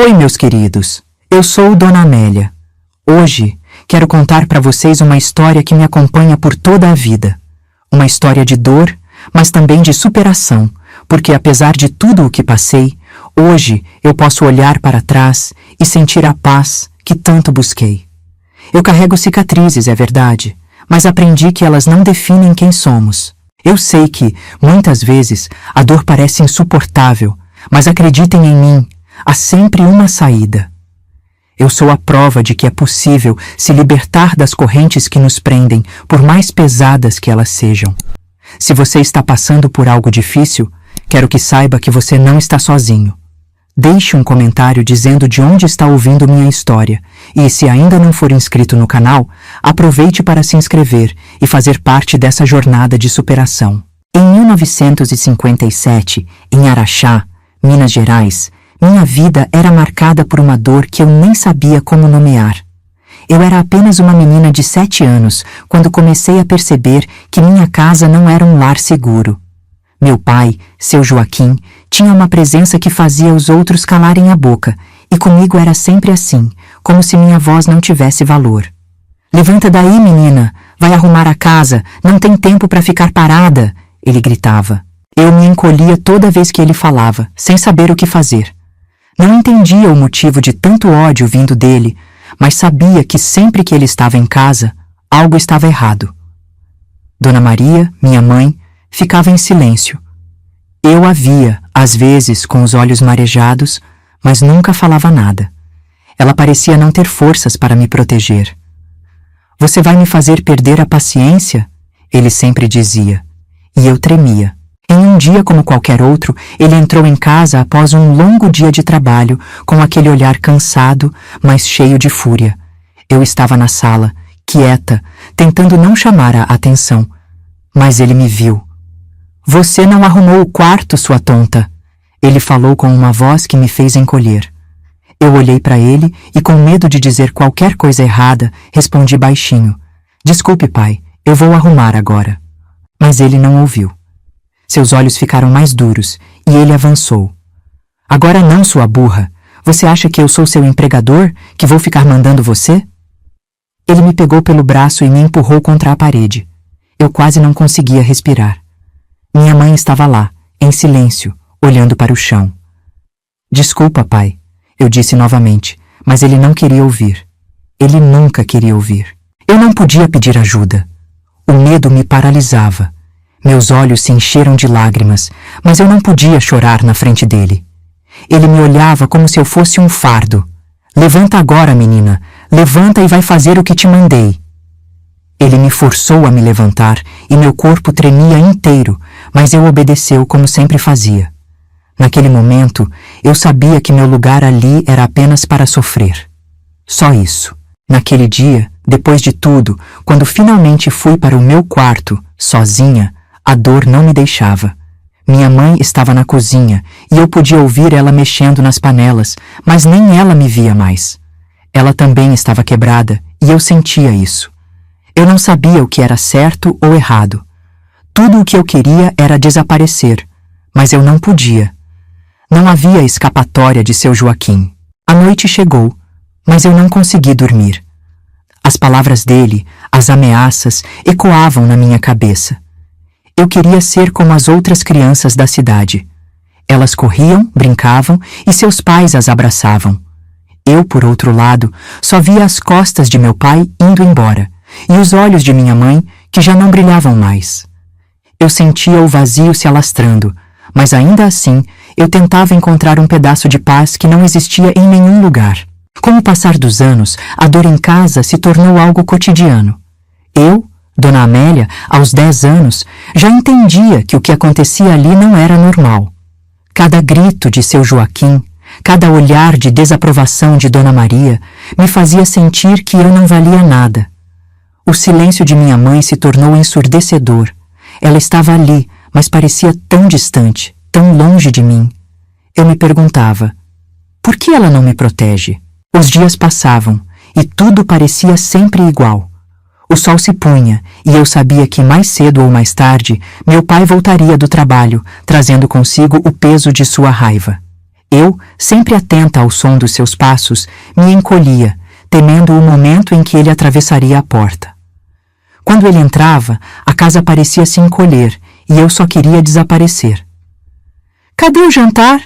Oi, meus queridos. Eu sou Dona Amélia. Hoje, quero contar para vocês uma história que me acompanha por toda a vida. Uma história de dor, mas também de superação, porque apesar de tudo o que passei, hoje eu posso olhar para trás e sentir a paz que tanto busquei. Eu carrego cicatrizes, é verdade, mas aprendi que elas não definem quem somos. Eu sei que, muitas vezes, a dor parece insuportável, mas acreditem em mim, há sempre uma saída. Eu sou a prova de que é possível se libertar das correntes que nos prendem, por mais pesadas que elas sejam. Se você está passando por algo difícil, quero que saiba que você não está sozinho. Deixe um comentário dizendo de onde está ouvindo minha história e, se ainda não for inscrito no canal, aproveite para se inscrever e fazer parte dessa jornada de superação. Em 1957, em Araxá, Minas Gerais, minha vida era marcada por uma dor que eu nem sabia como nomear. Eu era apenas uma menina de 7 anos quando comecei a perceber que minha casa não era um lar seguro. Meu pai, seu Joaquim, tinha uma presença que fazia os outros calarem a boca, e comigo era sempre assim, como se minha voz não tivesse valor. "Levanta daí, menina! Vai arrumar a casa! Não tem tempo para ficar parada!" ele gritava. Eu me encolhia toda vez que ele falava, sem saber o que fazer. Não entendia o motivo de tanto ódio vindo dele, mas sabia que sempre que ele estava em casa, algo estava errado. Dona Maria, minha mãe, ficava em silêncio. Eu a via, às vezes, com os olhos marejados, mas nunca falava nada. Ela parecia não ter forças para me proteger. "Você vai me fazer perder a paciência?" ele sempre dizia, e eu tremia. Em um dia como qualquer outro, ele entrou em casa após um longo dia de trabalho, com aquele olhar cansado, mas cheio de fúria. Eu estava na sala, quieta, tentando não chamar a atenção, mas ele me viu. "Você não arrumou o quarto, sua tonta!" ele falou com uma voz que me fez encolher. Eu olhei para ele e, com medo de dizer qualquer coisa errada, respondi baixinho: "Desculpe, pai, eu vou arrumar agora." Mas ele não ouviu. Seus olhos ficaram mais duros e ele avançou. "Agora não, sua burra. Você acha que eu sou seu empregador, que vou ficar mandando você?" Ele me pegou pelo braço e me empurrou contra a parede. Eu quase não conseguia respirar. Minha mãe estava lá, em silêncio, olhando para o chão. "Desculpa, pai", eu disse novamente, mas ele não queria ouvir. Ele nunca queria ouvir. Eu não podia pedir ajuda. O medo me paralisava. Meus olhos se encheram de lágrimas, mas eu não podia chorar na frente dele. Ele me olhava como se eu fosse um fardo. "Levanta agora, menina. Levanta e vai fazer o que te mandei." Ele me forçou a me levantar e meu corpo tremia inteiro, mas eu obedeceu como sempre fazia. Naquele momento, eu sabia que meu lugar ali era apenas para sofrer. Só isso. Naquele dia, depois de tudo, quando finalmente fui para o meu quarto, sozinha, a dor não me deixava. Minha mãe estava na cozinha e eu podia ouvir ela mexendo nas panelas, mas nem ela me via mais. Ela também estava quebrada e eu sentia isso. Eu não sabia o que era certo ou errado. Tudo o que eu queria era desaparecer, mas eu não podia. Não havia escapatória de seu Joaquim. A noite chegou, mas eu não consegui dormir. As palavras dele, as ameaças, ecoavam na minha cabeça. Eu queria ser como as outras crianças da cidade. Elas corriam, brincavam e seus pais as abraçavam. Eu, por outro lado, só via as costas de meu pai indo embora e os olhos de minha mãe que já não brilhavam mais. Eu sentia o vazio se alastrando, mas ainda assim eu tentava encontrar um pedaço de paz que não existia em nenhum lugar. Com o passar dos anos, a dor em casa se tornou algo cotidiano. Eu, Dona Amélia, aos 10 anos, já entendia que o que acontecia ali não era normal. Cada grito de seu Joaquim, cada olhar de desaprovação de Dona Maria, me fazia sentir que eu não valia nada. O silêncio de minha mãe se tornou ensurdecedor. Ela estava ali, mas parecia tão distante, tão longe de mim. Eu me perguntava, por que ela não me protege? Os dias passavam, e tudo parecia sempre igual. O sol se punha, e eu sabia que mais cedo ou mais tarde, meu pai voltaria do trabalho, trazendo consigo o peso de sua raiva. Eu, sempre atenta ao som dos seus passos, me encolhia, temendo o momento em que ele atravessaria a porta. Quando ele entrava, a casa parecia se encolher e eu só queria desaparecer. "Cadê o jantar?"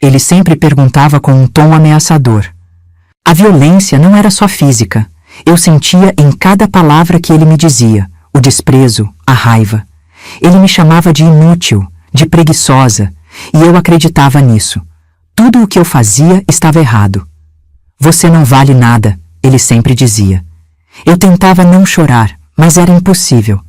Ele sempre perguntava com um tom ameaçador. A violência não era só física. Eu sentia em cada palavra que ele me dizia o desprezo, a raiva. Ele me chamava de inútil, de preguiçosa, e eu acreditava nisso. Tudo o que eu fazia estava errado. "Você não vale nada", ele sempre dizia. Eu tentava não chorar, mas era impossível.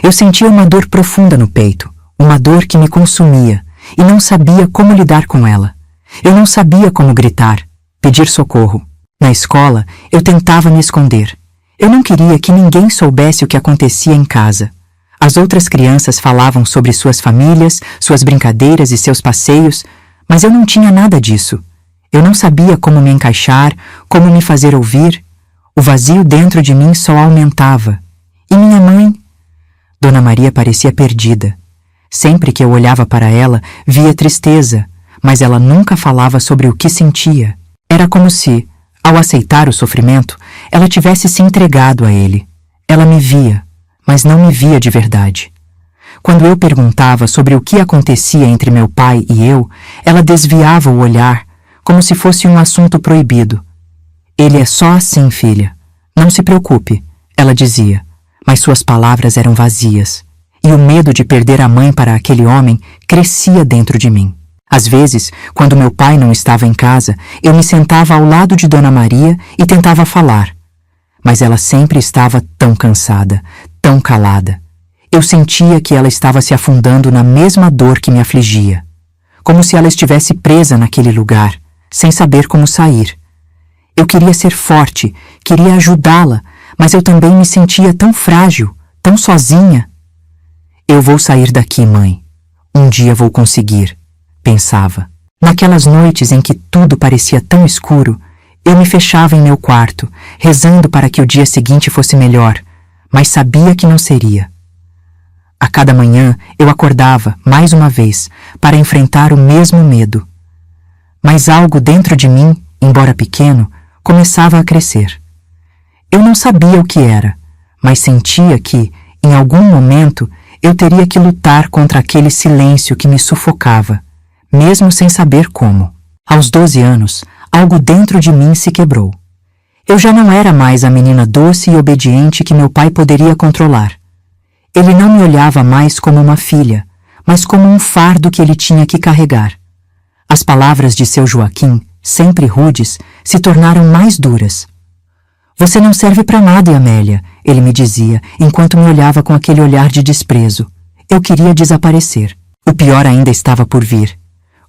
Eu sentia uma dor profunda no peito, uma dor que me consumia, e não sabia como lidar com ela. Eu não sabia como gritar, pedir socorro. Na escola, eu tentava me esconder. Eu não queria que ninguém soubesse o que acontecia em casa. As outras crianças falavam sobre suas famílias, suas brincadeiras e seus passeios, mas eu não tinha nada disso. Eu não sabia como me encaixar, como me fazer ouvir. O vazio dentro de mim só aumentava. E minha mãe? Dona Maria parecia perdida. Sempre que eu olhava para ela, via tristeza, mas ela nunca falava sobre o que sentia. Era como se, ao aceitar o sofrimento, ela tivesse se entregado a ele. Ela me via, mas não me via de verdade. Quando eu perguntava sobre o que acontecia entre meu pai e eu, ela desviava o olhar, como se fosse um assunto proibido. "Ele é só assim, filha. Não se preocupe", ela dizia, mas suas palavras eram vazias, e o medo de perder a mãe para aquele homem crescia dentro de mim. Às vezes, quando meu pai não estava em casa, eu me sentava ao lado de Dona Maria e tentava falar. Mas ela sempre estava tão cansada, tão calada. Eu sentia que ela estava se afundando na mesma dor que me afligia, como se ela estivesse presa naquele lugar, sem saber como sair. Eu queria ser forte, queria ajudá-la, mas eu também me sentia tão frágil, tão sozinha. "Eu vou sair daqui, mãe. Um dia vou conseguir", pensava. Naquelas noites em que tudo parecia tão escuro, eu me fechava em meu quarto, rezando para que o dia seguinte fosse melhor, mas sabia que não seria. A cada manhã eu acordava, mais uma vez, para enfrentar o mesmo medo. Mas algo dentro de mim, embora pequeno, começava a crescer. Eu não sabia o que era, mas sentia que, em algum momento, eu teria que lutar contra aquele silêncio que me sufocava, mesmo sem saber como. Aos 12 anos, algo dentro de mim se quebrou. Eu já não era mais a menina doce e obediente que meu pai poderia controlar. Ele não me olhava mais como uma filha, mas como um fardo que ele tinha que carregar. As palavras de seu Joaquim, sempre rudes, se tornaram mais duras. "Você não serve para nada, Amélia", ele me dizia, enquanto me olhava com aquele olhar de desprezo. Eu queria desaparecer. O pior ainda estava por vir.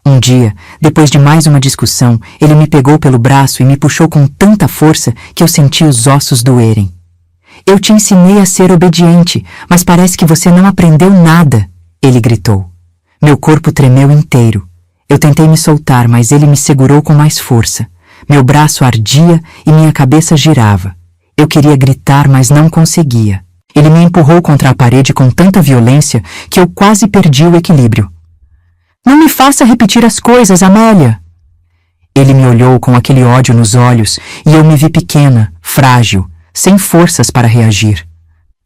Um dia, depois de mais uma discussão, ele me pegou pelo braço e me puxou com tanta força que eu senti os ossos doerem. "Eu te ensinei a ser obediente, mas parece que você não aprendeu nada", ele gritou. Meu corpo tremeu inteiro. Eu tentei me soltar, mas ele me segurou com mais força. Meu braço ardia e minha cabeça girava. Eu queria gritar, mas não conseguia. Ele me empurrou contra a parede com tanta violência que eu quase perdi o equilíbrio. "Não me faça repetir as coisas, Amélia!" Ele me olhou com aquele ódio nos olhos e eu me vi pequena, frágil, sem forças para reagir.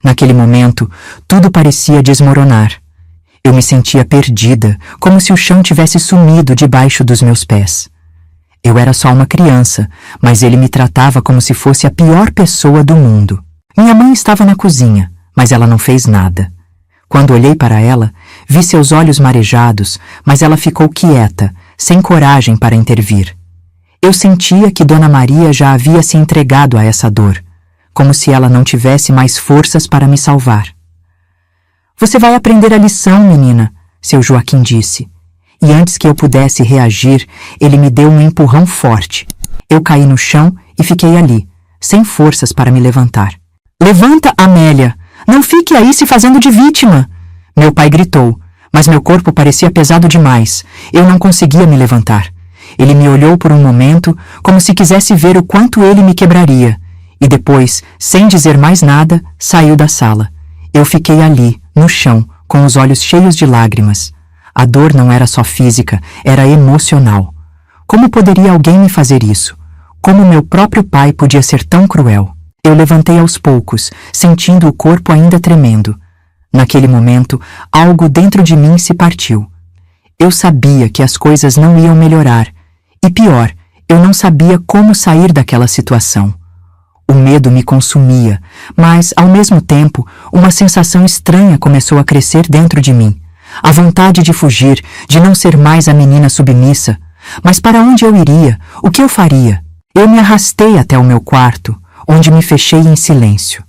Naquele momento, tudo parecia desmoronar. Eu me sentia perdida, como se o chão tivesse sumido debaixo dos meus pés. Eu era só uma criança, mas ele me tratava como se fosse a pior pessoa do mundo. Minha mãe estava na cozinha, mas ela não fez nada. Quando olhei para ela, vi seus olhos marejados, mas ela ficou quieta, sem coragem para intervir. Eu sentia que Dona Maria já havia se entregado a essa dor, como se ela não tivesse mais forças para me salvar. "Você vai aprender a lição, menina", seu Joaquim disse. E antes que eu pudesse reagir, ele me deu um empurrão forte. Eu caí no chão e fiquei ali, sem forças para me levantar. "Levanta, Amélia! Não fique aí se fazendo de vítima!" Meu pai gritou, mas meu corpo parecia pesado demais. Eu não conseguia me levantar. Ele me olhou por um momento, como se quisesse ver o quanto ele me quebraria. E depois, sem dizer mais nada, saiu da sala. Eu fiquei ali, no chão, com os olhos cheios de lágrimas. A dor não era só física, era emocional. Como poderia alguém me fazer isso? Como meu próprio pai podia ser tão cruel? Eu levantei aos poucos, sentindo o corpo ainda tremendo. Naquele momento, algo dentro de mim se partiu. Eu sabia que as coisas não iam melhorar. E pior, eu não sabia como sair daquela situação. O medo me consumia, mas, ao mesmo tempo, uma sensação estranha começou a crescer dentro de mim. A vontade de fugir, de não ser mais a menina submissa. Mas para onde eu iria? O que eu faria? Eu me arrastei até o meu quarto, onde me fechei em silêncio.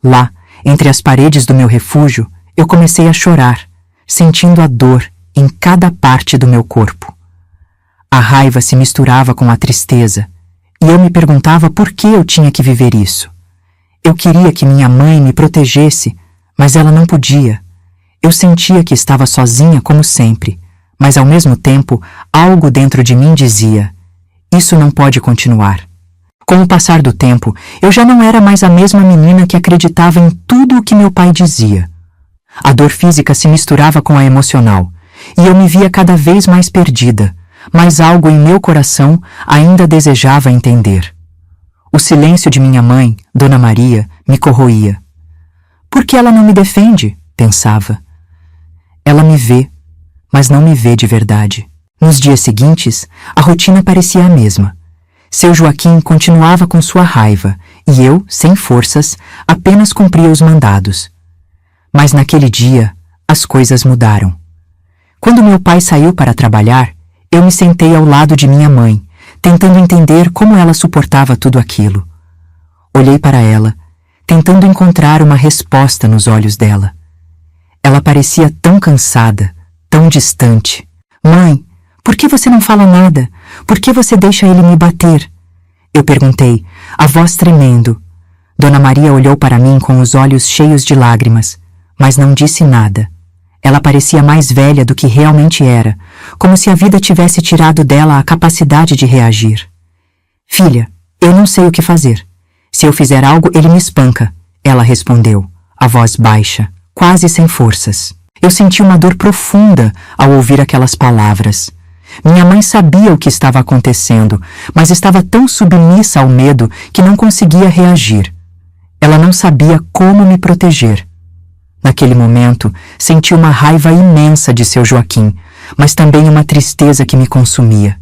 Lá, entre as paredes do meu refúgio, eu comecei a chorar, sentindo a dor em cada parte do meu corpo. A raiva se misturava com a tristeza, e eu me perguntava por que eu tinha que viver isso. Eu queria que minha mãe me protegesse, mas ela não podia. Eu sentia que estava sozinha como sempre, mas ao mesmo tempo, algo dentro de mim dizia: isso não pode continuar. Com o passar do tempo, eu já não era mais a mesma menina que acreditava em tudo o que meu pai dizia. A dor física se misturava com a emocional, e eu me via cada vez mais perdida, mas algo em meu coração ainda desejava entender. O silêncio de minha mãe, Dona Maria, me corroía. Por que ela não me defende? Pensava. Ela me vê, mas não me vê de verdade. Nos dias seguintes, a rotina parecia a mesma. Seu Joaquim continuava com sua raiva e eu, sem forças, apenas cumpria os mandados. Mas naquele dia, as coisas mudaram. Quando meu pai saiu para trabalhar, eu me sentei ao lado de minha mãe, tentando entender como ela suportava tudo aquilo. Olhei para ela, tentando encontrar uma resposta nos olhos dela. Ela parecia tão cansada, tão distante. Mãe, por que você não fala nada? Por que você deixa ele me bater? Eu perguntei, a voz tremendo. Dona Maria olhou para mim com os olhos cheios de lágrimas, mas não disse nada. Ela parecia mais velha do que realmente era, como se a vida tivesse tirado dela a capacidade de reagir. Filha, eu não sei o que fazer. Se eu fizer algo, ele me espanca, ela respondeu, a voz baixa, quase sem forças. Eu senti uma dor profunda ao ouvir aquelas palavras. Minha mãe sabia o que estava acontecendo, mas estava tão submissa ao medo que não conseguia reagir. Ela não sabia como me proteger. Naquele momento, senti uma raiva imensa de seu Joaquim, mas também uma tristeza que me consumia.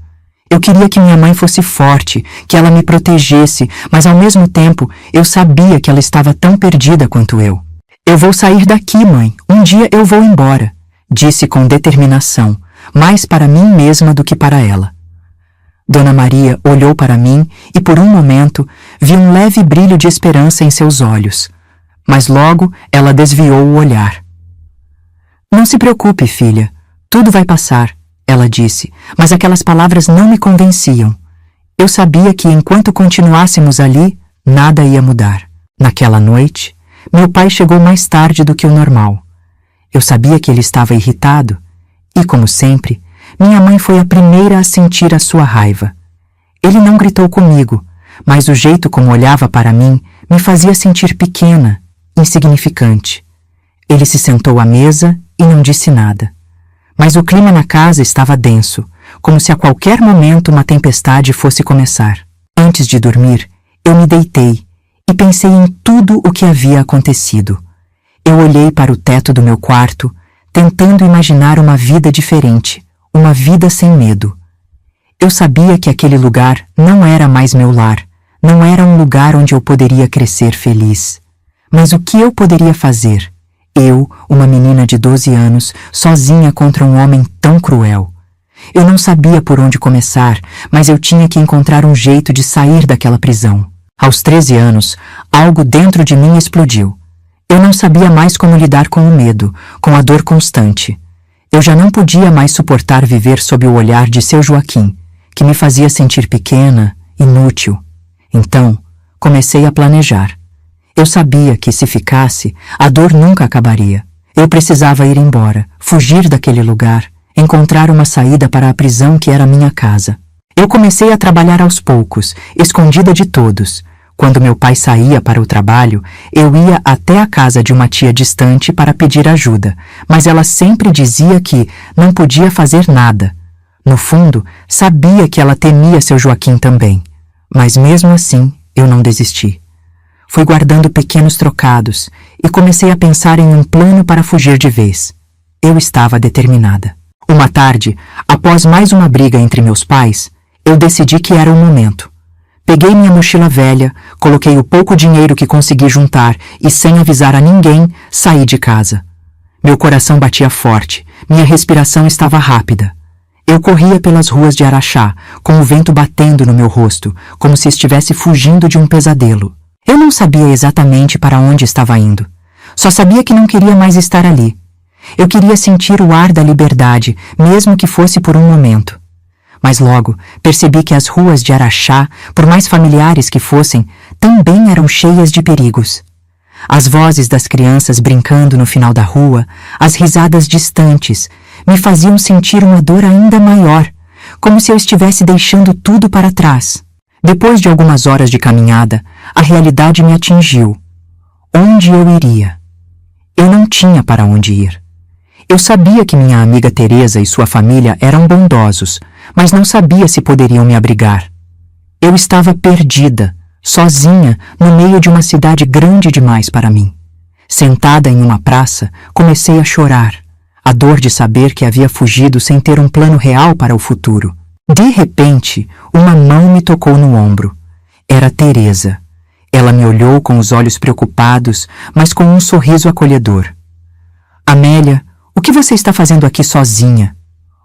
Eu queria que minha mãe fosse forte, que ela me protegesse, mas ao mesmo tempo eu sabia que ela estava tão perdida quanto eu. Eu vou sair daqui, mãe. Um dia eu vou embora, disse com determinação, mais para mim mesma do que para ela. Dona Maria olhou para mim e por um momento vi um leve brilho de esperança em seus olhos, mas logo ela desviou o olhar. Não se preocupe, filha. Tudo vai passar, ela disse, mas aquelas palavras não me convenciam. Eu sabia que enquanto continuássemos ali, nada ia mudar. Naquela noite, meu pai chegou mais tarde do que o normal. Eu sabia que ele estava irritado e, como sempre, minha mãe foi a primeira a sentir a sua raiva. Ele não gritou comigo, mas o jeito como olhava para mim me fazia sentir pequena, insignificante. Ele se sentou à mesa e não disse nada. Mas o clima na casa estava denso, como se a qualquer momento uma tempestade fosse começar. Antes de dormir, eu me deitei e pensei em tudo o que havia acontecido. Eu olhei para o teto do meu quarto, tentando imaginar uma vida diferente, uma vida sem medo. Eu sabia que aquele lugar não era mais meu lar, não era um lugar onde eu poderia crescer feliz. Mas o que eu poderia fazer? Eu, uma menina de 12 anos, sozinha contra um homem tão cruel. Eu não sabia por onde começar, mas eu tinha que encontrar um jeito de sair daquela prisão. Aos 13 anos, algo dentro de mim explodiu. Eu não sabia mais como lidar com o medo, com a dor constante. Eu já não podia mais suportar viver sob o olhar de seu Joaquim, que me fazia sentir pequena, inútil. Então, comecei a planejar. Eu sabia que, se ficasse, a dor nunca acabaria. Eu precisava ir embora, fugir daquele lugar, encontrar uma saída para a prisão que era minha casa. Eu comecei a trabalhar aos poucos, escondida de todos. Quando meu pai saía para o trabalho, eu ia até a casa de uma tia distante para pedir ajuda, mas ela sempre dizia que não podia fazer nada. No fundo, sabia que ela temia seu Joaquim também, mas mesmo assim eu não desisti. Fui guardando pequenos trocados e comecei a pensar em um plano para fugir de vez. Eu estava determinada. Uma tarde, após mais uma briga entre meus pais, eu decidi que era o momento. Peguei minha mochila velha, coloquei o pouco dinheiro que consegui juntar e, sem avisar a ninguém, saí de casa. Meu coração batia forte, minha respiração estava rápida. Eu corria pelas ruas de Araxá, com o vento batendo no meu rosto, como se estivesse fugindo de um pesadelo. Eu não sabia exatamente para onde estava indo. Só sabia que não queria mais estar ali. Eu queria sentir o ar da liberdade, mesmo que fosse por um momento. Mas logo percebi que as ruas de Araxá, por mais familiares que fossem, também eram cheias de perigos. As vozes das crianças brincando no final da rua, as risadas distantes, me faziam sentir uma dor ainda maior, como se eu estivesse deixando tudo para trás. Depois de algumas horas de caminhada, a realidade me atingiu. Onde eu iria? Eu não tinha para onde ir. Eu sabia que minha amiga Teresa e sua família eram bondosos, mas não sabia se poderiam me abrigar. Eu estava perdida, sozinha, no meio de uma cidade grande demais para mim. Sentada em uma praça, comecei a chorar, a dor de saber que havia fugido sem ter um plano real para o futuro. De repente, uma mão me tocou no ombro. Era Teresa. Ela me olhou com os olhos preocupados, mas com um sorriso acolhedor. Amélia, o que você está fazendo aqui sozinha?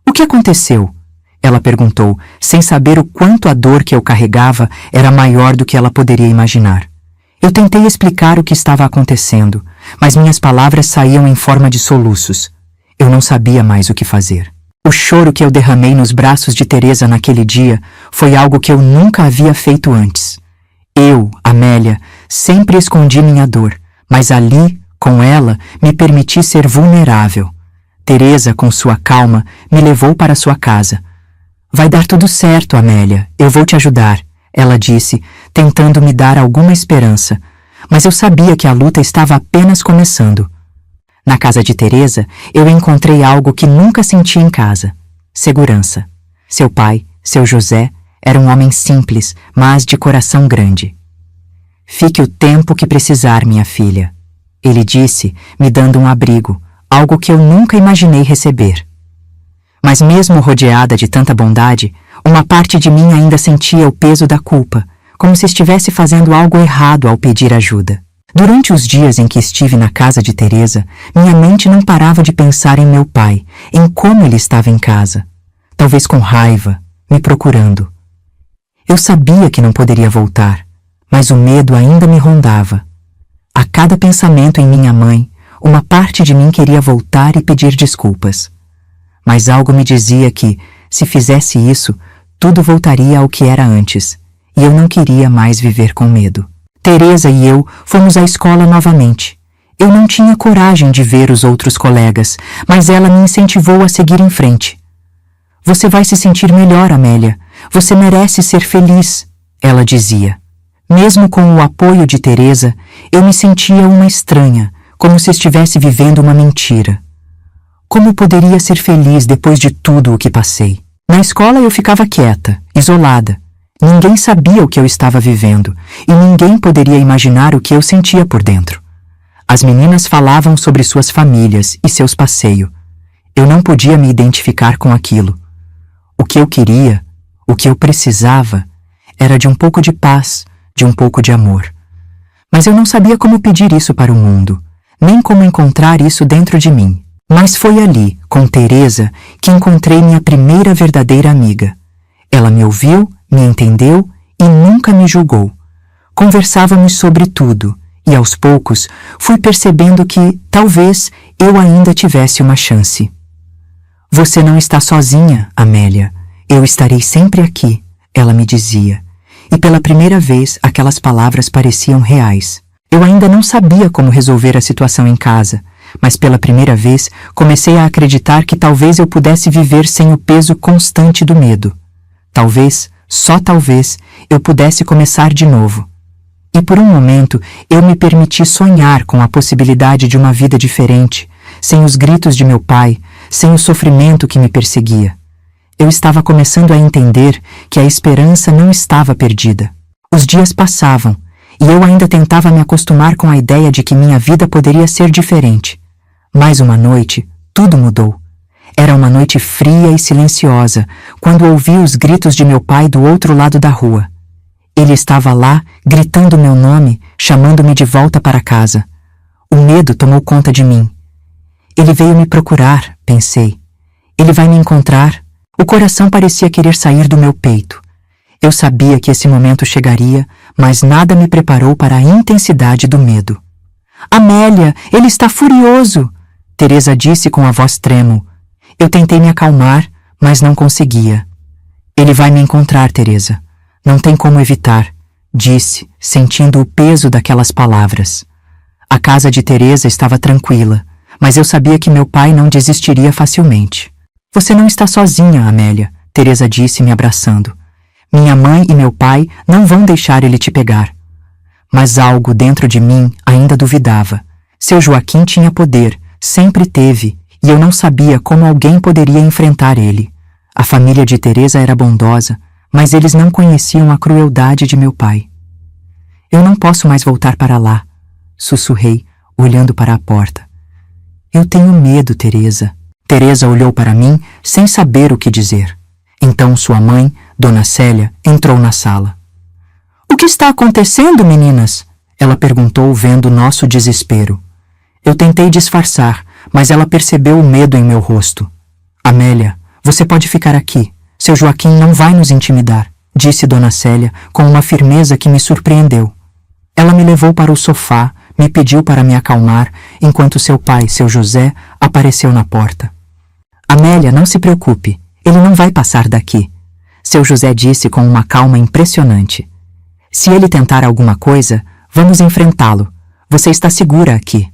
O que aconteceu? Ela perguntou, sem saber o quanto a dor que eu carregava era maior do que ela poderia imaginar. Eu tentei explicar o que estava acontecendo, mas minhas palavras saíam em forma de soluços. Eu não sabia mais o que fazer. O choro que eu derramei nos braços de Teresa naquele dia foi algo que eu nunca havia feito antes. Eu, Amélia, sempre escondi minha dor, mas ali, com ela, me permiti ser vulnerável. Teresa, com sua calma, me levou para sua casa. Vai dar tudo certo, Amélia, eu vou te ajudar, ela disse, tentando me dar alguma esperança, mas eu sabia que a luta estava apenas começando. Na casa de Teresa, eu encontrei algo que nunca senti em casa: segurança. Seu pai, seu José, era um homem simples, mas de coração grande. Fique o tempo que precisar, minha filha, ele disse, me dando um abrigo, algo que eu nunca imaginei receber. Mas mesmo rodeada de tanta bondade, uma parte de mim ainda sentia o peso da culpa, como se estivesse fazendo algo errado ao pedir ajuda. Durante os dias em que estive na casa de Teresa, minha mente não parava de pensar em meu pai, em como ele estava em casa, talvez com raiva, me procurando. Eu sabia que não poderia voltar, mas o medo ainda me rondava. A cada pensamento em minha mãe, uma parte de mim queria voltar e pedir desculpas. Mas algo me dizia que, se fizesse isso, tudo voltaria ao que era antes, e eu não queria mais viver com medo. Teresa e eu fomos à escola novamente. Eu não tinha coragem de ver os outros colegas, mas ela me incentivou a seguir em frente. Você vai se sentir melhor, Amélia. Você merece ser feliz, ela dizia. Mesmo com o apoio de Teresa, eu me sentia uma estranha, como se estivesse vivendo uma mentira. Como poderia ser feliz depois de tudo o que passei? Na escola eu ficava quieta, isolada. Ninguém sabia o que eu estava vivendo, e ninguém poderia imaginar o que eu sentia por dentro. As meninas falavam sobre suas famílias e seus passeios. Eu não podia me identificar com aquilo. O que eu queria, o que eu precisava, era de um pouco de paz, de um pouco de amor. Mas eu não sabia como pedir isso para o mundo, nem como encontrar isso dentro de mim. Mas foi ali, com Teresa, que encontrei minha primeira verdadeira amiga. Ela me ouviu, me entendeu e nunca me julgou. Conversávamos sobre tudo, e aos poucos fui percebendo que, talvez, eu ainda tivesse uma chance. Você não está sozinha, Amélia. Eu estarei sempre aqui, ela me dizia. E pela primeira vez aquelas palavras pareciam reais. Eu ainda não sabia como resolver a situação em casa, mas pela primeira vez comecei a acreditar que talvez eu pudesse viver sem o peso constante do medo. Talvez, só talvez, eu pudesse começar de novo. E por um momento eu me permiti sonhar com a possibilidade de uma vida diferente, sem os gritos de meu pai, sem o sofrimento que me perseguia. Eu estava começando a entender que a esperança não estava perdida. Os dias passavam, e eu ainda tentava me acostumar com a ideia de que minha vida poderia ser diferente. Mas uma noite, tudo mudou. Era uma noite fria e silenciosa, quando ouvi os gritos de meu pai do outro lado da rua. Ele estava lá, gritando meu nome, chamando-me de volta para casa. O medo tomou conta de mim. Ele veio me procurar, pensei. Ele vai me encontrar. O coração parecia querer sair do meu peito. Eu sabia que esse momento chegaria, mas nada me preparou para a intensidade do medo. Amélia, ele está furioso! Teresa disse com a voz trêmula. Eu tentei me acalmar, mas não conseguia. Ele vai me encontrar, Teresa. Não tem como evitar, disse, sentindo o peso daquelas palavras. A casa de Teresa estava tranquila, mas eu sabia que meu pai não desistiria facilmente. Você não está sozinha, Amélia, Teresa disse me abraçando. Minha mãe e meu pai não vão deixar ele te pegar. Mas algo dentro de mim ainda duvidava. Seu Joaquim tinha poder, sempre teve, e eu não sabia como alguém poderia enfrentar ele. A família de Teresa era bondosa, mas eles não conheciam a crueldade de meu pai. Eu não posso mais voltar para lá, sussurrei, olhando para a porta. Eu tenho medo, Teresa. Teresa olhou para mim sem saber o que dizer. Então sua mãe, Dona Célia, entrou na sala. O que está acontecendo, meninas? Ela perguntou, vendo nosso desespero. Eu tentei disfarçar, mas ela percebeu o medo em meu rosto. Amélia, você pode ficar aqui. Seu Joaquim não vai nos intimidar, disse Dona Célia com uma firmeza que me surpreendeu. Ela me levou para o sofá, me pediu para me acalmar, enquanto seu pai, seu José, apareceu na porta. Amélia, não se preocupe, ele não vai passar daqui, seu José disse com uma calma impressionante. Se ele tentar alguma coisa, vamos enfrentá-lo. Você está segura aqui.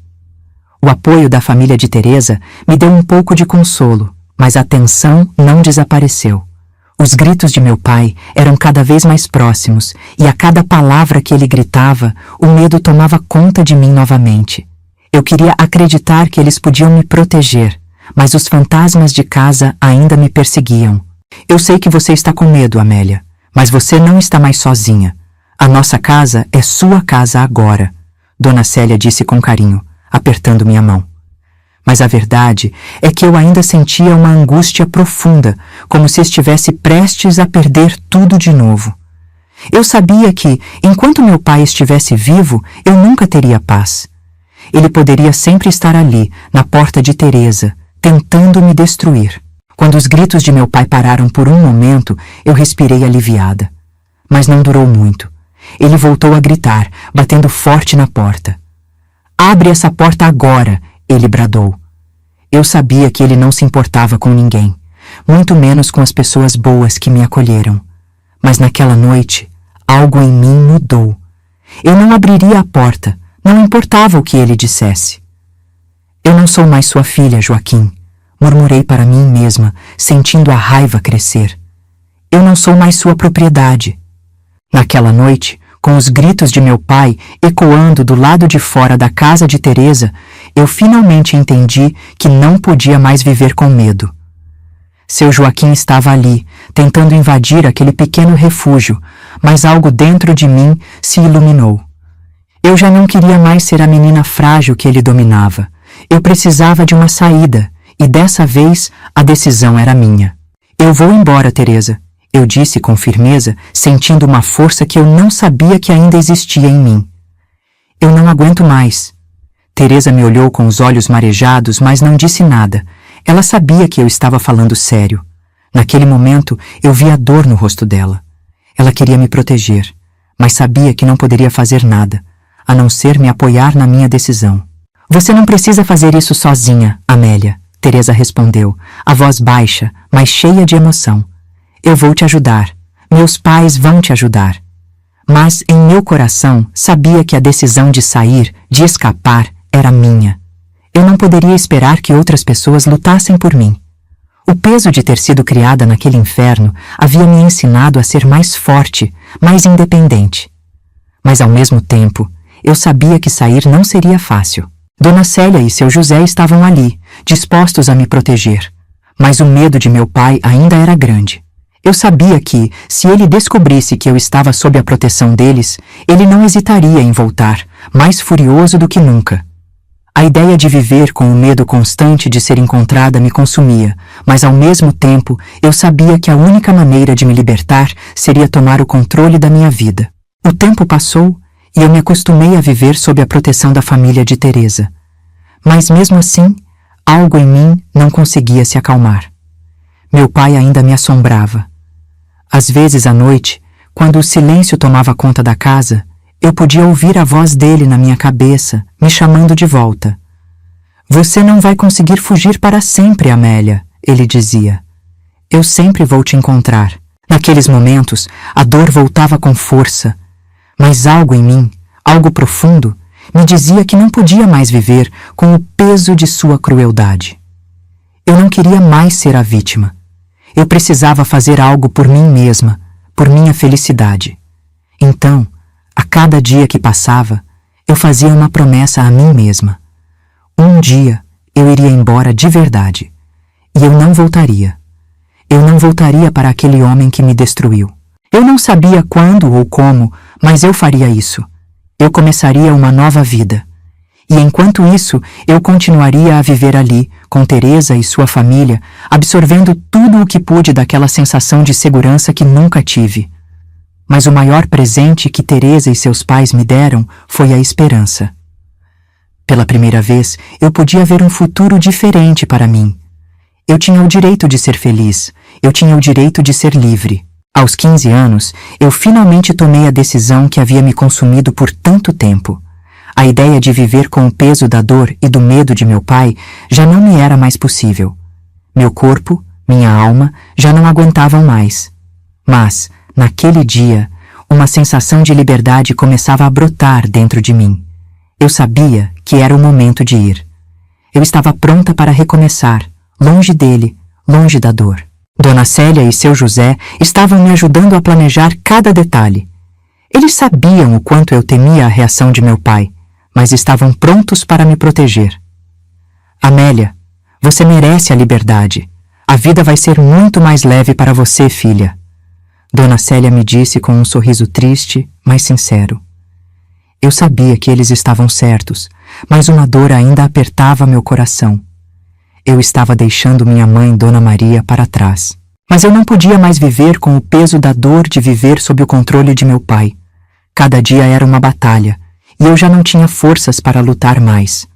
O apoio da família de Teresa me deu um pouco de consolo, mas a tensão não desapareceu. Os gritos de meu pai eram cada vez mais próximos, e a cada palavra que ele gritava, o medo tomava conta de mim novamente. Eu queria acreditar que eles podiam me proteger, mas os fantasmas de casa ainda me perseguiam. Eu sei que você está com medo, Amélia, mas você não está mais sozinha. A nossa casa é sua casa agora, Dona Célia disse com carinho, apertando minha mão. Mas a verdade é que eu ainda sentia uma angústia profunda, como se estivesse prestes a perder tudo de novo. Eu sabia que, enquanto meu pai estivesse vivo, eu nunca teria paz. Ele poderia sempre estar ali, na porta de Teresa, tentando me destruir. Quando os gritos de meu pai pararam por um momento, eu respirei aliviada. Mas não durou muito. Ele voltou a gritar, batendo forte na porta. Abre essa porta agora, ele bradou. Eu sabia que ele não se importava com ninguém, muito menos com as pessoas boas que me acolheram. Mas naquela noite, algo em mim mudou. Eu não abriria a porta, não importava o que ele dissesse. Eu não sou mais sua filha, Joaquim, murmurei para mim mesma, sentindo a raiva crescer. Eu não sou mais sua propriedade. Naquela noite, com os gritos de meu pai ecoando do lado de fora da casa de Teresa, eu finalmente entendi que não podia mais viver com medo. Seu Joaquim estava ali, tentando invadir aquele pequeno refúgio, mas algo dentro de mim se iluminou. Eu já não queria mais ser a menina frágil que ele dominava. Eu precisava de uma saída, e dessa vez a decisão era minha. Eu vou embora, Teresa, eu disse com firmeza, sentindo uma força que eu não sabia que ainda existia em mim. Eu não aguento mais. Teresa me olhou com os olhos marejados, mas não disse nada. Ela sabia que eu estava falando sério. Naquele momento, eu vi a dor no rosto dela. Ela queria me proteger, mas sabia que não poderia fazer nada, a não ser me apoiar na minha decisão. Você não precisa fazer isso sozinha, Amélia, Teresa respondeu, a voz baixa, mas cheia de emoção. Eu vou te ajudar. Meus pais vão te ajudar. Mas, em meu coração, sabia que a decisão de sair, de escapar, era minha. Eu não poderia esperar que outras pessoas lutassem por mim. O peso de ter sido criada naquele inferno havia me ensinado a ser mais forte, mais independente. Mas, ao mesmo tempo, eu sabia que sair não seria fácil. Dona Célia e seu José estavam ali, dispostos a me proteger. Mas o medo de meu pai ainda era grande. Eu sabia que, se ele descobrisse que eu estava sob a proteção deles, ele não hesitaria em voltar, mais furioso do que nunca. A ideia de viver com o medo constante de ser encontrada me consumia, mas ao mesmo tempo eu sabia que a única maneira de me libertar seria tomar o controle da minha vida. O tempo passou e eu me acostumei a viver sob a proteção da família de Teresa. Mas mesmo assim, algo em mim não conseguia se acalmar. Meu pai ainda me assombrava. Às vezes à noite, quando o silêncio tomava conta da casa, eu podia ouvir a voz dele na minha cabeça, me chamando de volta. Você não vai conseguir fugir para sempre, Amélia, ele dizia. Eu sempre vou te encontrar. Naqueles momentos, a dor voltava com força, mas algo em mim, algo profundo, me dizia que não podia mais viver com o peso de sua crueldade. Eu não queria mais ser a vítima. Eu precisava fazer algo por mim mesma, por minha felicidade. Então, a cada dia que passava, eu fazia uma promessa a mim mesma. Um dia eu iria embora de verdade, e eu não voltaria. Eu não voltaria para aquele homem que me destruiu. Eu não sabia quando ou como, mas eu faria isso. Eu começaria uma nova vida. E enquanto isso, eu continuaria a viver ali, com Teresa e sua família, absorvendo tudo o que pude daquela sensação de segurança que nunca tive. Mas o maior presente que Teresa e seus pais me deram foi a esperança. Pela primeira vez, eu podia ver um futuro diferente para mim. Eu tinha o direito de ser feliz, eu tinha o direito de ser livre. Aos 15 anos, eu finalmente tomei a decisão que havia me consumido por tanto tempo. A ideia de viver com o peso da dor e do medo de meu pai já não me era mais possível. Meu corpo, minha alma, já não aguentavam mais. Mas, naquele dia, uma sensação de liberdade começava a brotar dentro de mim. Eu sabia que era o momento de ir. Eu estava pronta para recomeçar, longe dele, longe da dor. Dona Célia e seu José estavam me ajudando a planejar cada detalhe. Eles sabiam o quanto eu temia a reação de meu pai, mas estavam prontos para me proteger. Amélia, você merece a liberdade. A vida vai ser muito mais leve para você, filha. Dona Célia me disse com um sorriso triste, mas sincero. Eu sabia que eles estavam certos, mas uma dor ainda apertava meu coração. Eu estava deixando minha mãe, Dona Maria, para trás. Mas eu não podia mais viver com o peso da dor de viver sob o controle de meu pai. Cada dia era uma batalha, e eu já não tinha forças para lutar mais.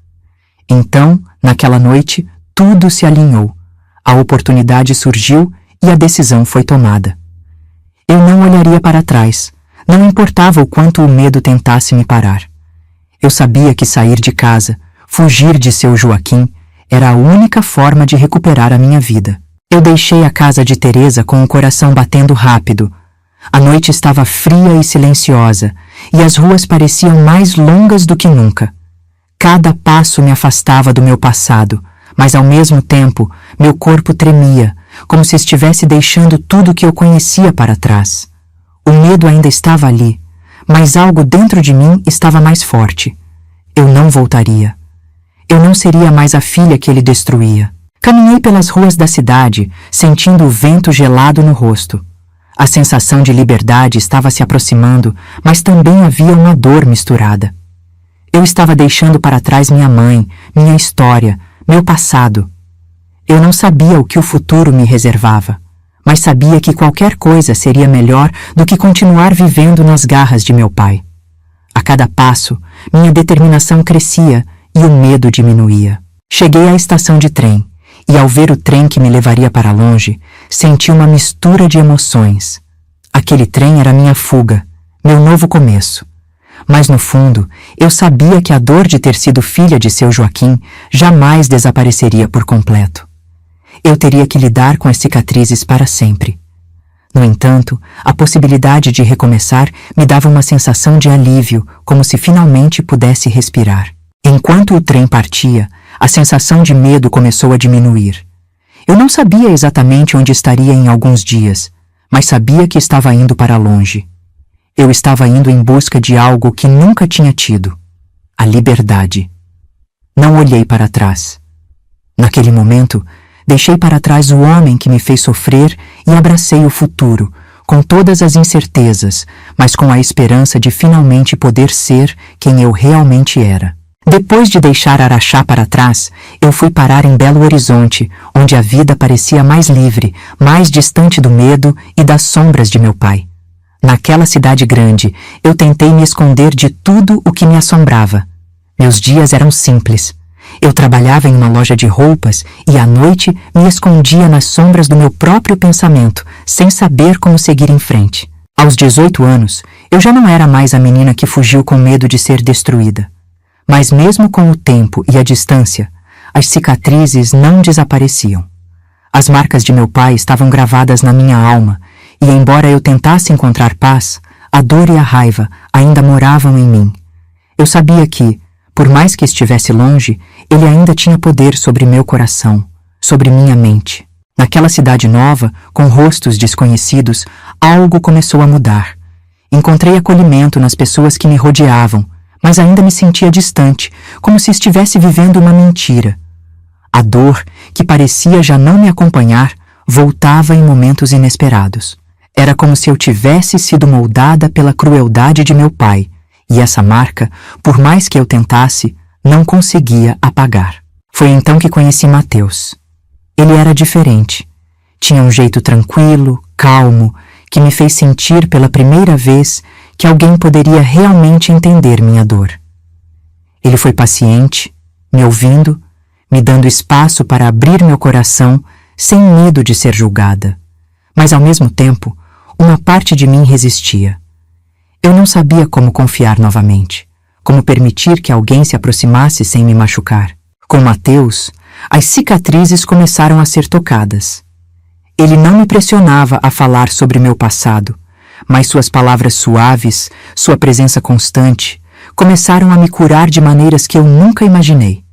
Então, naquela noite, tudo se alinhou. A oportunidade surgiu e a decisão foi tomada. Eu não olharia para trás, não importava o quanto o medo tentasse me parar. Eu sabia que sair de casa, fugir de seu Joaquim, era a única forma de recuperar a minha vida. Eu deixei a casa de Teresa com o coração batendo rápido. A noite estava fria e silenciosa, e as ruas pareciam mais longas do que nunca. Cada passo me afastava do meu passado, mas ao mesmo tempo meu corpo tremia, como se estivesse deixando tudo o que eu conhecia para trás. O medo ainda estava ali, mas algo dentro de mim estava mais forte. Eu não voltaria. Eu não seria mais a filha que ele destruía. Caminhei pelas ruas da cidade, sentindo o vento gelado no rosto. A sensação de liberdade estava se aproximando, mas também havia uma dor misturada. Eu estava deixando para trás minha mãe, minha história, meu passado. Eu não sabia o que o futuro me reservava, mas sabia que qualquer coisa seria melhor do que continuar vivendo nas garras de meu pai. A cada passo, minha determinação crescia e o medo diminuía. Cheguei à estação de trem, e ao ver o trem que me levaria para longe, senti uma mistura de emoções. Aquele trem era minha fuga, meu novo começo. Mas no fundo, eu sabia que a dor de ter sido filha de seu Joaquim jamais desapareceria por completo. Eu teria que lidar com as cicatrizes para sempre. No entanto, a possibilidade de recomeçar me dava uma sensação de alívio, como se finalmente pudesse respirar. Enquanto o trem partia, a sensação de medo começou a diminuir. Eu não sabia exatamente onde estaria em alguns dias, mas sabia que estava indo para longe. Eu estava indo em busca de algo que nunca tinha tido: a liberdade. Não olhei para trás. Naquele momento, Deixei para trás o homem que me fez sofrer e abracei o futuro, com todas as incertezas, mas com a esperança de finalmente poder ser quem eu realmente era. Depois de deixar Araxá para trás, eu fui parar em Belo Horizonte, onde a vida parecia mais livre, mais distante do medo e das sombras de meu pai. Naquela cidade grande, eu tentei me esconder de tudo o que me assombrava. Meus dias eram simples. Eu trabalhava em uma loja de roupas e à noite me escondia nas sombras do meu próprio pensamento, sem saber como seguir em frente. Aos 18 anos, eu já não era mais a menina que fugiu com medo de ser destruída. Mas mesmo com o tempo e a distância, as cicatrizes não desapareciam. As marcas de meu pai estavam gravadas na minha alma, e embora eu tentasse encontrar paz, a dor e a raiva ainda moravam em mim. Eu sabia que, por mais que estivesse longe, ele ainda tinha poder sobre meu coração, sobre minha mente. Naquela cidade nova, com rostos desconhecidos, algo começou a mudar. Encontrei acolhimento nas pessoas que me rodeavam, mas ainda me sentia distante, como se estivesse vivendo uma mentira. A dor, que parecia já não me acompanhar, voltava em momentos inesperados. Era como se eu tivesse sido moldada pela crueldade de meu pai, e essa marca, por mais que eu tentasse, não conseguia apagar. Foi então que conheci Mateus. Ele era diferente. Tinha um jeito tranquilo, calmo, que me fez sentir pela primeira vez que alguém poderia realmente entender minha dor. Ele foi paciente, me ouvindo, me dando espaço para abrir meu coração sem medo de ser julgada. Mas ao mesmo tempo, uma parte de mim resistia. Eu não sabia como confiar novamente, como permitir que alguém se aproximasse sem me machucar. Com Mateus, as cicatrizes começaram a ser tocadas. Ele não me pressionava a falar sobre meu passado, mas suas palavras suaves, sua presença constante, começaram a me curar de maneiras que eu nunca imaginei.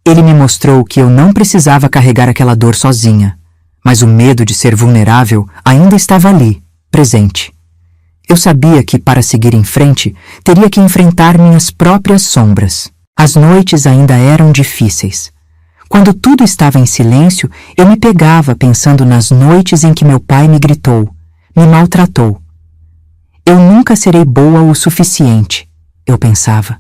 Ele me mostrou que eu não precisava carregar aquela dor sozinha, mas o medo de ser vulnerável ainda estava ali, presente. Eu sabia que, para seguir em frente, teria que enfrentar minhas próprias sombras. As noites ainda eram difíceis. Quando tudo estava em silêncio, eu me pegava pensando nas noites em que meu pai me gritou, me maltratou. Eu nunca serei boa o suficiente, eu pensava.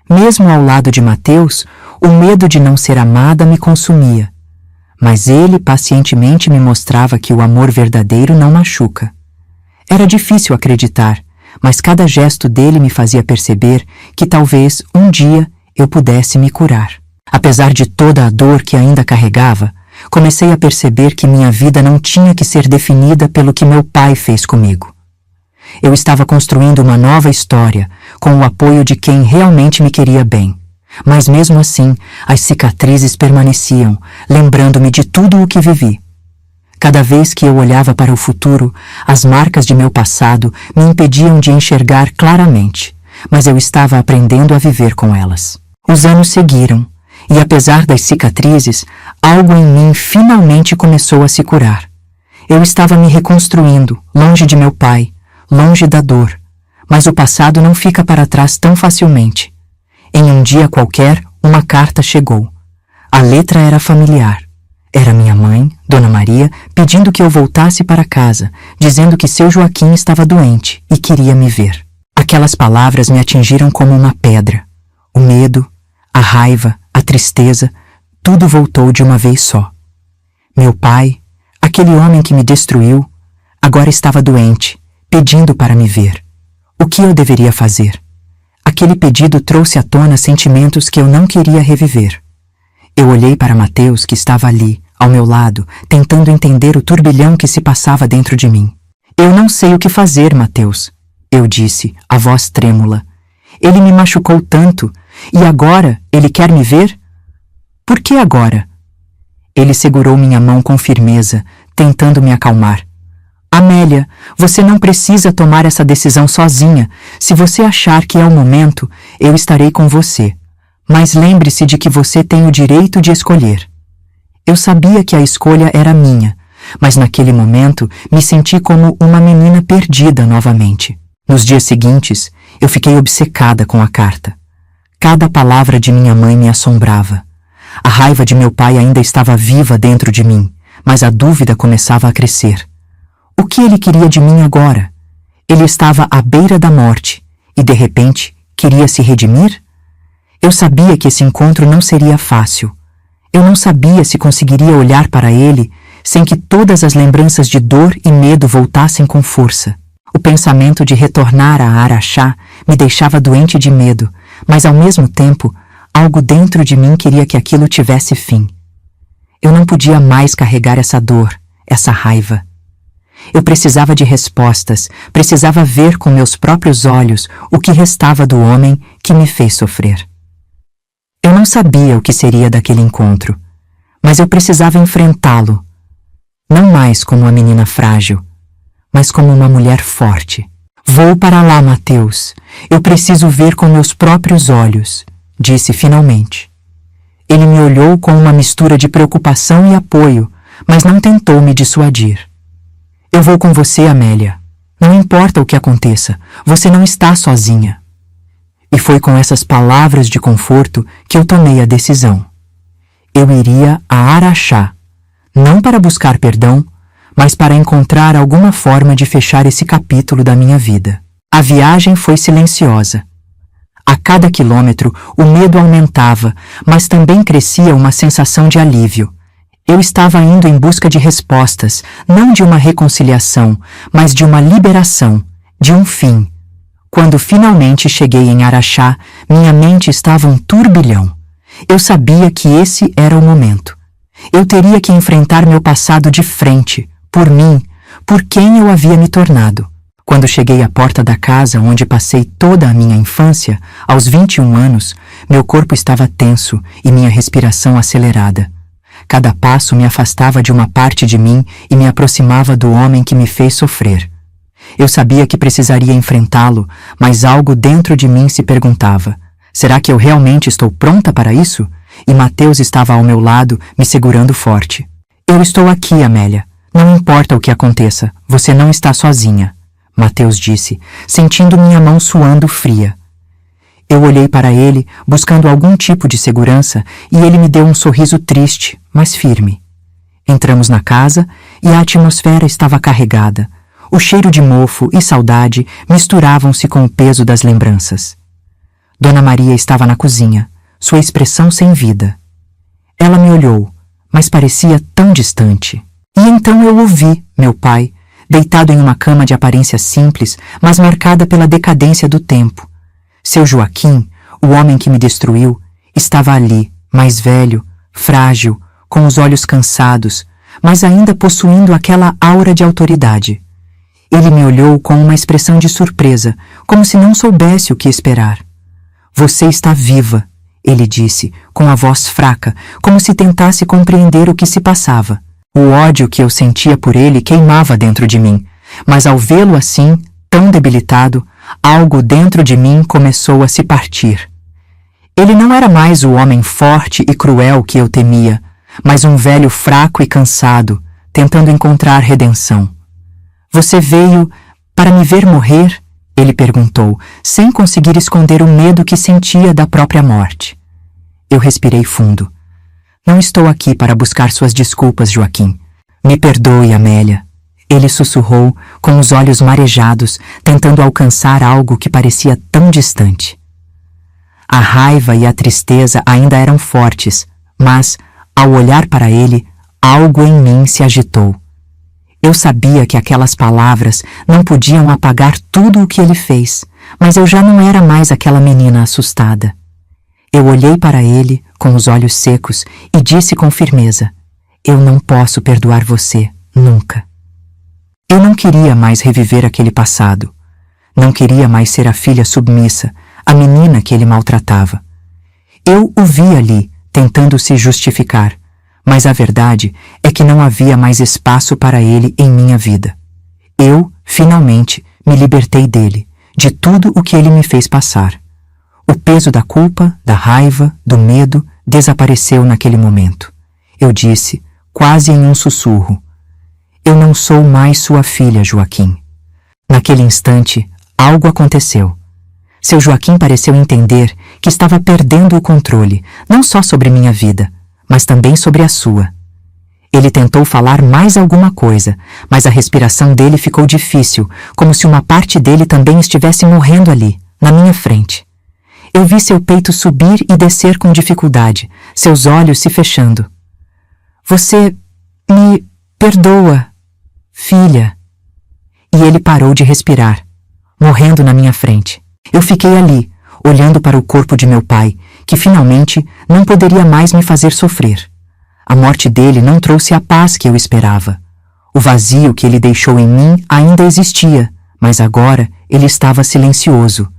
Mesmo ao lado de Mateus, o medo de não ser amada me consumia. Mas ele pacientemente me mostrava que o amor verdadeiro não machuca. Era difícil acreditar, mas cada gesto dele me fazia perceber que talvez um dia eu pudesse me curar. Apesar de toda a dor que ainda carregava, comecei a perceber que minha vida não tinha que ser definida pelo que meu pai fez comigo. Eu estava construindo uma nova história, com o apoio de quem realmente me queria bem. Mas mesmo assim, as cicatrizes permaneciam, lembrando-me de tudo o que vivi. Cada vez que eu olhava para o futuro, as marcas de meu passado me impediam de enxergar claramente, mas eu estava aprendendo a viver com elas. Os anos seguiram, e apesar das cicatrizes, algo em mim finalmente começou a se curar. Eu estava me reconstruindo, longe de meu pai, longe da dor, mas o passado não fica para trás tão facilmente. Em um dia qualquer, uma carta chegou. A letra era familiar. Era minha mãe, Dona Maria, pedindo que eu voltasse para casa, dizendo que seu Joaquim estava doente e queria me ver. Aquelas palavras me atingiram como uma pedra. O medo, a raiva, a tristeza, tudo voltou de uma vez só. Meu pai, aquele homem que me destruiu, agora estava doente, pedindo para me ver. O que eu deveria fazer? Aquele pedido trouxe à tona sentimentos que eu não queria reviver. Eu olhei para Mateus, que estava ali, ao meu lado, tentando entender o turbilhão que se passava dentro de mim. Eu não sei o que fazer, Mateus, eu disse, a voz trêmula. Ele me machucou tanto, e agora ele quer me ver? Por que agora? Ele segurou minha mão com firmeza, tentando me acalmar. Amélia, você não precisa tomar essa decisão sozinha. Se você achar que é o momento, eu estarei com você. Mas lembre-se de que você tem o direito de escolher. Eu sabia que a escolha era minha, mas naquele momento me senti como uma menina perdida novamente. Nos dias seguintes, eu fiquei obcecada com a carta. Cada palavra de minha mãe me assombrava. A raiva de meu pai ainda estava viva dentro de mim, mas a dúvida começava a crescer. O que ele queria de mim agora? Ele estava à beira da morte e, de repente, queria se redimir? Eu sabia que esse encontro não seria fácil. Eu não sabia se conseguiria olhar para ele sem que todas as lembranças de dor e medo voltassem com força. O pensamento de retornar a Araxá me deixava doente de medo, mas ao mesmo tempo, algo dentro de mim queria que aquilo tivesse fim. Eu não podia mais carregar essa dor, essa raiva. Eu precisava de respostas, precisava ver com meus próprios olhos o que restava do homem que me fez sofrer. Eu não sabia o que seria daquele encontro, mas eu precisava enfrentá-lo, não mais como uma menina frágil, mas como uma mulher forte. Vou para lá, Mateus. Eu preciso ver com meus próprios olhos, disse finalmente. Ele me olhou com uma mistura de preocupação e apoio, mas não tentou me dissuadir. Eu vou com você, Amélia. Não importa o que aconteça, você não está sozinha. E foi com essas palavras de conforto que eu tomei a decisão. Eu iria a Araxá, não para buscar perdão, mas para encontrar alguma forma de fechar esse capítulo da minha vida. A viagem foi silenciosa. A cada quilômetro, o medo aumentava, mas também crescia uma sensação de alívio. Eu estava indo em busca de respostas, não de uma reconciliação, mas de uma liberação, de um fim. Quando finalmente cheguei em Araxá, minha mente estava um turbilhão. Eu sabia que esse era o momento. Eu teria que enfrentar meu passado de frente, por mim, por quem eu havia me tornado. Quando cheguei à porta da casa onde passei toda a minha infância, aos 21 anos, meu corpo estava tenso e minha respiração acelerada. Cada passo me afastava de uma parte de mim e me aproximava do homem que me fez sofrer. Eu sabia que precisaria enfrentá-lo, mas algo dentro de mim se perguntava: será que eu realmente estou pronta para isso? E Mateus estava ao meu lado, me segurando forte. Eu estou aqui, Amélia. Não importa o que aconteça, você não está sozinha, Mateus disse, sentindo minha mão suando fria. Eu olhei para ele, buscando algum tipo de segurança, e ele me deu um sorriso triste, mas firme. Entramos na casa e a atmosfera estava carregada. O cheiro de mofo e saudade misturavam-se com o peso das lembranças. Dona Maria estava na cozinha, sua expressão sem vida. Ela me olhou, mas parecia tão distante. E então eu o vi, meu pai, deitado em uma cama de aparência simples, mas marcada pela decadência do tempo. Seu Joaquim, o homem que me destruiu, estava ali, mais velho, frágil, com os olhos cansados, mas ainda possuindo aquela aura de autoridade. Ele me olhou com uma expressão de surpresa, como se não soubesse o que esperar. Você está viva, ele disse, com a voz fraca, como se tentasse compreender o que se passava. O ódio que eu sentia por ele queimava dentro de mim, mas ao vê-lo assim, tão debilitado, algo dentro de mim começou a se partir. Ele não era mais o homem forte e cruel que eu temia, mas um velho fraco e cansado, tentando encontrar redenção. Você veio para me ver morrer? Ele perguntou, sem conseguir esconder o medo que sentia da própria morte. Eu respirei fundo. Não estou aqui para buscar suas desculpas, Joaquim. Me perdoe, Amélia. Ele sussurrou, com os olhos marejados, tentando alcançar algo que parecia tão distante. A raiva e a tristeza ainda eram fortes, mas, ao olhar para ele, algo em mim se agitou. Eu sabia que aquelas palavras não podiam apagar tudo o que ele fez, mas eu já não era mais aquela menina assustada. Eu olhei para ele, com os olhos secos, e disse com firmeza: eu não posso perdoar você, nunca. Eu não queria mais reviver aquele passado. Não queria mais ser a filha submissa, a menina que ele maltratava. Eu o vi ali, tentando se justificar, mas a verdade é que não havia mais espaço para ele em minha vida. Eu, finalmente, me libertei dele, de tudo o que ele me fez passar. O peso da culpa, da raiva, do medo desapareceu naquele momento. Eu disse, quase em um sussurro: eu não sou mais sua filha, Joaquim. Naquele instante, algo aconteceu. Seu Joaquim pareceu entender que estava perdendo o controle, não só sobre minha vida, mas também sobre a sua. Ele tentou falar mais alguma coisa, mas a respiração dele ficou difícil, como se uma parte dele também estivesse morrendo ali, na minha frente. Eu vi seu peito subir e descer com dificuldade, seus olhos se fechando. Você me perdoa, filha. E ele parou de respirar, morrendo na minha frente. Eu fiquei ali, olhando para o corpo de meu pai, que finalmente não poderia mais me fazer sofrer. A morte dele não trouxe a paz que eu esperava. O vazio que ele deixou em mim ainda existia, mas agora ele estava silencioso.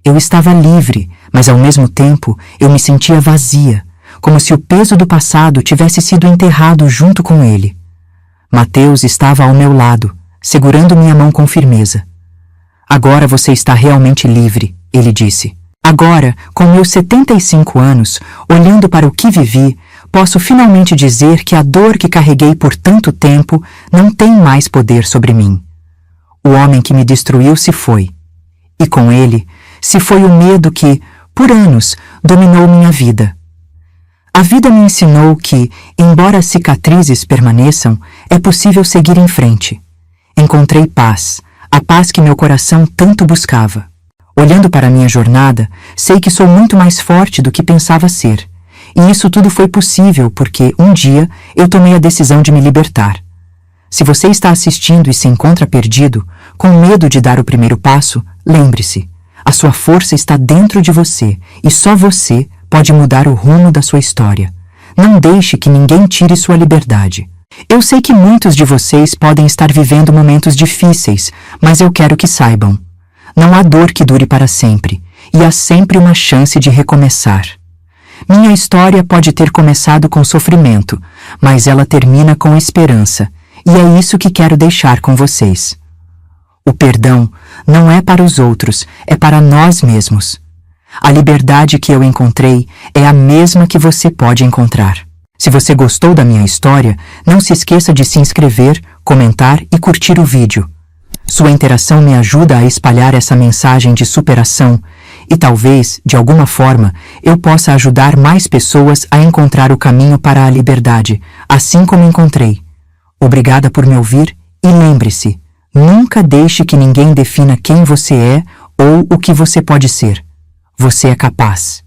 Eu estava livre, mas ao mesmo tempo eu me sentia vazia, como se o peso do passado tivesse sido enterrado junto com ele. Mateus estava ao meu lado, segurando minha mão com firmeza. Agora você está realmente livre, ele disse. Agora, com meus 75 anos, olhando para o que vivi, posso finalmente dizer que a dor que carreguei por tanto tempo não tem mais poder sobre mim. O homem que me destruiu se foi. E com ele, se foi o medo que, por anos, dominou minha vida. A vida me ensinou que, embora as cicatrizes permaneçam, é possível seguir em frente. Encontrei paz, a paz que meu coração tanto buscava. Olhando para minha jornada, sei que sou muito mais forte do que pensava ser. E isso tudo foi possível porque, um dia, eu tomei a decisão de me libertar. Se você está assistindo e se encontra perdido, com medo de dar o primeiro passo, lembre-se, a sua força está dentro de você e só você pode mudar o rumo da sua história. Não deixe que ninguém tire sua liberdade. Eu sei que muitos de vocês podem estar vivendo momentos difíceis, mas eu quero que saibam. Não há dor que dure para sempre, e há sempre uma chance de recomeçar. Minha história pode ter começado com sofrimento, mas ela termina com esperança, e é isso que quero deixar com vocês. O perdão não é para os outros, é para nós mesmos. A liberdade que eu encontrei é a mesma que você pode encontrar. Se você gostou da minha história, não se esqueça de se inscrever, comentar e curtir o vídeo. Sua interação me ajuda a espalhar essa mensagem de superação e talvez, de alguma forma, eu possa ajudar mais pessoas a encontrar o caminho para a liberdade, assim como encontrei. Obrigada por me ouvir e lembre-se, nunca deixe que ninguém defina quem você é ou o que você pode ser. Você é capaz.